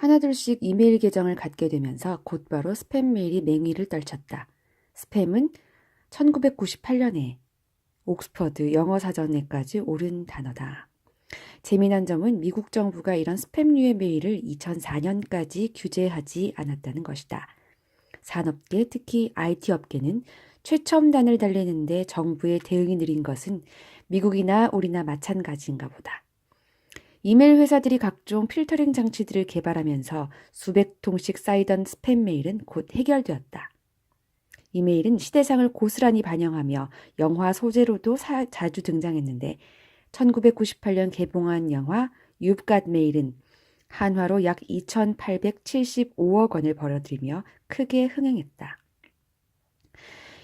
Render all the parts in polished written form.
하나둘씩 이메일 계정을 갖게 되면서 곧바로 스팸 메일이 맹위를 떨쳤다. 스팸은 1998년에 옥스퍼드 영어사전에까지 오른 단어다. 재미난 점은 미국 정부가 이런 스팸류의 메일을 2004년까지 규제하지 않았다는 것이다. 산업계, 특히 IT 업계는 최첨단을 달리는데 정부의 대응이 느린 것은 미국이나 우리나 마찬가지인가 보다. 이메일 회사들이 각종 필터링 장치들을 개발하면서 수백 통씩 쌓이던 스팸 메일은 곧 해결되었다. 이메일은 시대상을 고스란히 반영하며 영화 소재로도 자주 등장했는데 1998년 개봉한 영화 You've Got Mail은 한화로 약 2,875억 원을 벌어들이며 크게 흥행했다.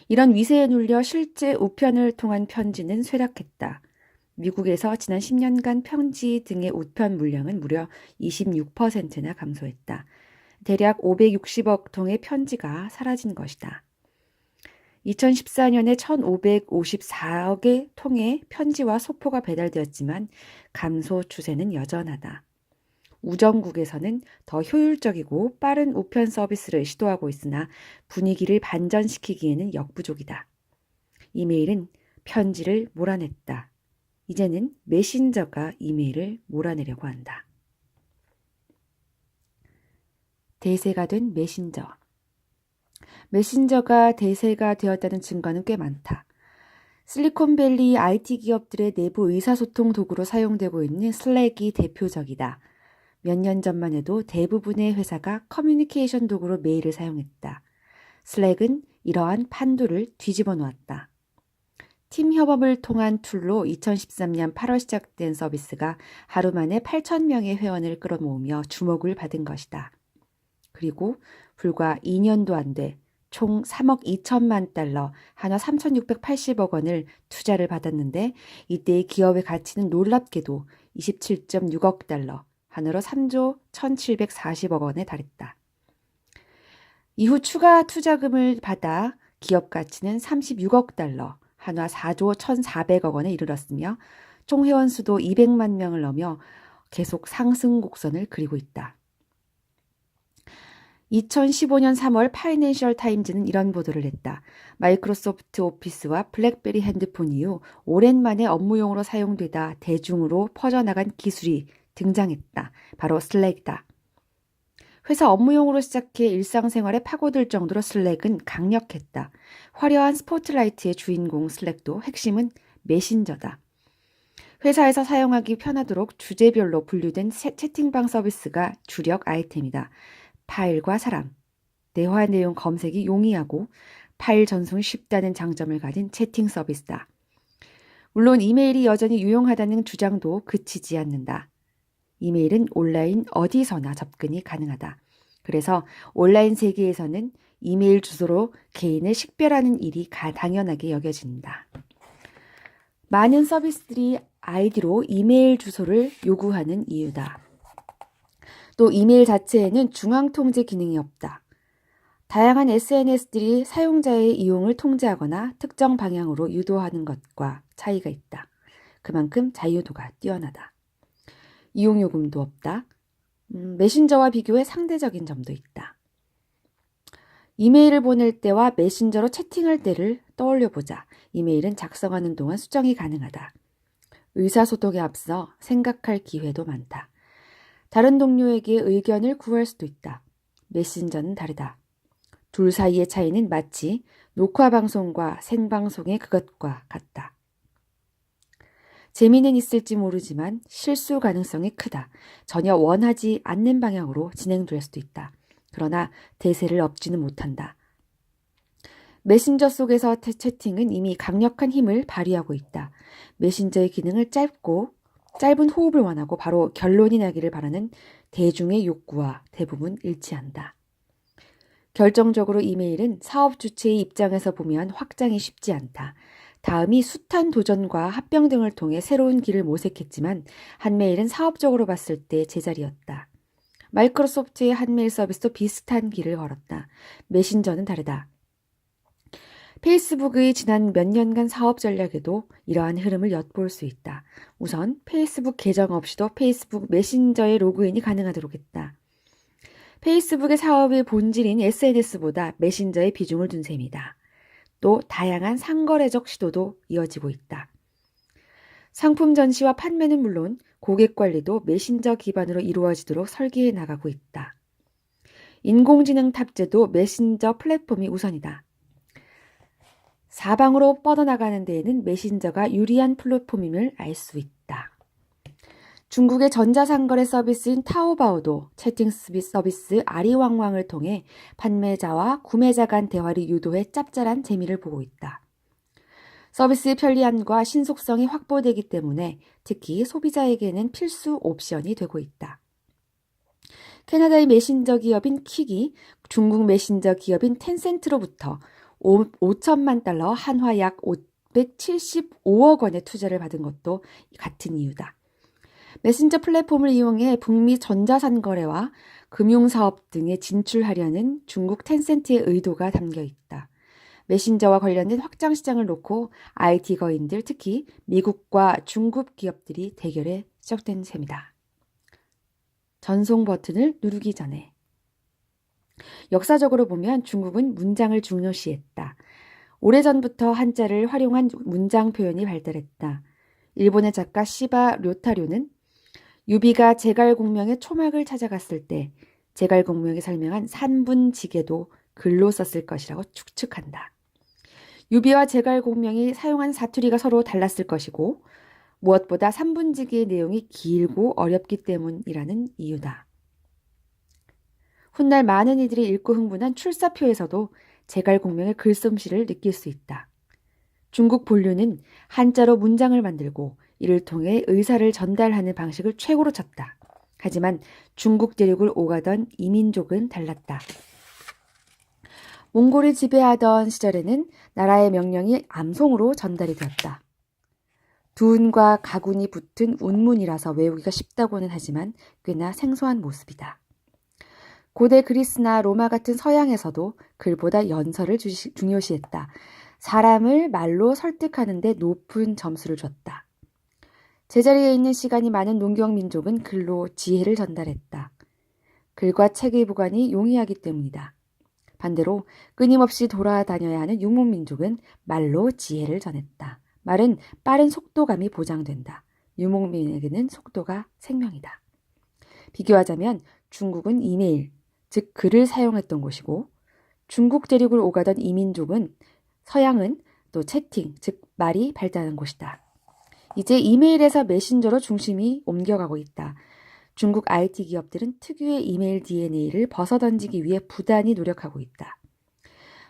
이런 위세에 눌려 실제 우편을 통한 편지는 쇠락했다. 미국에서 지난 10년간 편지 등의 우편 물량은 무려 26%나 감소했다. 대략 560억 통의 편지가 사라진 것이다. 2014년에 1,554억의 통의 편지와 소포가 배달되었지만 감소 추세는 여전하다. 우정국에서는 더 효율적이고 빠른 우편 서비스를 시도하고 있으나 분위기를 반전시키기에는 역부족이다. 이메일은 편지를 몰아냈다. 이제는 메신저가 이메일을 몰아내려고 한다. 대세가 된 메신저. 메신저가 대세가 되었다는 증거는 꽤 많다. 실리콘밸리 IT 기업들의 내부 의사소통 도구로 사용되고 있는 슬랙이 대표적이다. 몇 년 전만 해도 대부분의 회사가 커뮤니케이션 도구로 메일을 사용했다. 슬랙은 이러한 판도를 뒤집어 놓았다. 팀 협업을 통한 툴로 2013년 8월 시작된 서비스가 하루 만에 8,000명의 회원을 끌어모으며 주목을 받은 것이다. 그리고 불과 2년도 안 돼 총 3억 2천만 달러, 한화 3,680억 원을 투자를 받았는데 이때의 기업의 가치는 놀랍게도 27.6억 달러, 한화로 3조 1,740억 원에 달했다. 이후 추가 투자금을 받아 기업 가치는 36억 달러, 한화 4조 1,400억 원에 이르렀으며 총 회원 수도 200만 명을 넘어 계속 상승 곡선을 그리고 있다. 2015년 3월 파이낸셜 타임즈는 이런 보도를 했다. 마이크로소프트 오피스와 블랙베리 핸드폰 이후 오랜만에 업무용으로 사용되다 대중으로 퍼져나간 기술이 등장했다. 바로 슬랙이다. 회사 업무용으로 시작해 일상생활에 파고들 정도로 슬랙은 강력했다. 화려한 스포트라이트의 주인공 슬랙도 핵심은 메신저다. 회사에서 사용하기 편하도록 주제별로 분류된 채팅방 서비스가 주력 아이템이다. 파일과 사람, 대화 내용 검색이 용이하고 파일 전송이 쉽다는 장점을 가진 채팅 서비스다. 물론 이메일이 여전히 유용하다는 주장도 그치지 않는다. 이메일은 온라인 어디서나 접근이 가능하다. 그래서 온라인 세계에서는 이메일 주소로 개인을 식별하는 일이 당연하게 여겨진다. 많은 서비스들이 아이디로 이메일 주소를 요구하는 이유다. 또 이메일 자체에는 중앙 통제 기능이 없다. 다양한 SNS들이 사용자의 이용을 통제하거나 특정 방향으로 유도하는 것과 차이가 있다. 그만큼 자유도가 뛰어나다. 이용 요금도 없다. 메신저와 비교해 상대적인 점도 있다. 이메일을 보낼 때와 메신저로 채팅할 때를 떠올려 보자. 이메일은 작성하는 동안 수정이 가능하다. 의사소통에 앞서 생각할 기회도 많다. 다른 동료에게 의견을 구할 수도 있다. 메신저는 다르다. 둘 사이의 차이는 마치 녹화방송과 생방송의 그것과 같다. 재미는 있을지 모르지만 실수 가능성이 크다. 전혀 원하지 않는 방향으로 진행될 수도 있다. 그러나 대세를 업지는 못한다. 메신저 속에서 채팅은 이미 강력한 힘을 발휘하고 있다. 메신저의 기능을 짧은 호흡을 원하고 바로 결론이 나기를 바라는 대중의 욕구와 대부분 일치한다. 결정적으로 이메일은 사업 주체의 입장에서 보면 확장이 쉽지 않다. 다음이 숱한 도전과 합병 등을 통해 새로운 길을 모색했지만 한메일은 사업적으로 봤을 때 제자리였다. 마이크로소프트의 한메일 서비스도 비슷한 길을 걸었다. 메신저는 다르다. 페이스북의 지난 몇 년간 사업 전략에도 이러한 흐름을 엿볼 수 있다. 우선 페이스북 계정 없이도 페이스북 메신저의 로그인이 가능하도록 했다. 페이스북의 사업의 본질인 SNS보다 메신저에 비중을 둔 셈이다. 또 다양한 상거래적 시도도 이어지고 있다. 상품 전시와 판매는 물론 고객 관리도 메신저 기반으로 이루어지도록 설계해 나가고 있다. 인공지능 탑재도 메신저 플랫폼이 우선이다. 사방으로 뻗어나가는 데에는 메신저가 유리한 플랫폼임을 알 수 있다. 중국의 전자상거래 서비스인 타오바오도 채팅 서비스 아리왕왕을 통해 판매자와 구매자 간 대화를 유도해 짭짤한 재미를 보고 있다. 서비스의 편리함과 신속성이 확보되기 때문에 특히 소비자에게는 필수 옵션이 되고 있다. 캐나다의 메신저 기업인 킥이 중국 메신저 기업인 텐센트로부터 5천만 달러 한화 약 575억 원의 투자를 받은 것도 같은 이유다. 메신저 플랫폼을 이용해 북미 전자상거래와 금융사업 등에 진출하려는 중국 텐센트의 의도가 담겨 있다. 메신저와 관련된 확장 시장을 놓고 IT 거인들, 특히 미국과 중국 기업들이 대결에 시작된 셈이다. 전송 버튼을 누르기 전에. 역사적으로 보면 중국은 문장을 중요시했다. 오래전부터 한자를 활용한 문장 표현이 발달했다. 일본의 작가 시바 료타료는 유비가 제갈공명의 초막을 찾아갔을 때 제갈공명이 설명한 산분지계도 글로 썼을 것이라고 추측한다. 유비와 제갈공명이 사용한 사투리가 서로 달랐을 것이고 무엇보다 산분지계의 내용이 길고 어렵기 때문이라는 이유다. 훗날 많은 이들이 읽고 흥분한 출사표에서도 제갈공명의 글솜씨를 느낄 수 있다. 중국 본류는 한자로 문장을 만들고 이를 통해 의사를 전달하는 방식을 최고로 쳤다. 하지만 중국 대륙을 오가던 이민족은 달랐다. 몽골이 지배하던 시절에는 나라의 명령이 암송으로 전달이 되었다. 두운과 가군이 붙은 운문이라서 외우기가 쉽다고는 하지만 꽤나 생소한 모습이다. 고대 그리스나 로마 같은 서양에서도 글보다 연설을 중요시했다. 사람을 말로 설득하는 데 높은 점수를 줬다. 제자리에 있는 시간이 많은 농경민족은 글로 지혜를 전달했다. 글과 책의 보관이 용이하기 때문이다. 반대로 끊임없이 돌아다녀야 하는 유목민족은 말로 지혜를 전했다. 말은 빠른 속도감이 보장된다. 유목민에게는 속도가 생명이다. 비교하자면 중국은 이메일, 즉 글을 사용했던 곳이고 중국 대륙을 오가던 이민족은 서양은 또 채팅, 즉 말이 발달한 곳이다. 이제 이메일에서 메신저로 중심이 옮겨가고 있다. 중국 IT 기업들은 특유의 이메일 DNA를 벗어던지기 위해 부단히 노력하고 있다.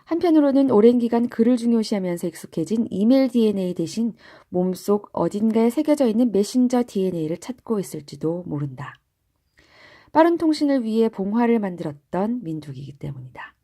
한편으로는 오랜 기간 글을 중요시하면서 익숙해진 이메일 DNA 대신 몸속 어딘가에 새겨져 있는 메신저 DNA를 찾고 있을지도 모른다. 빠른 통신을 위해 봉화를 만들었던 민족이기 때문이다.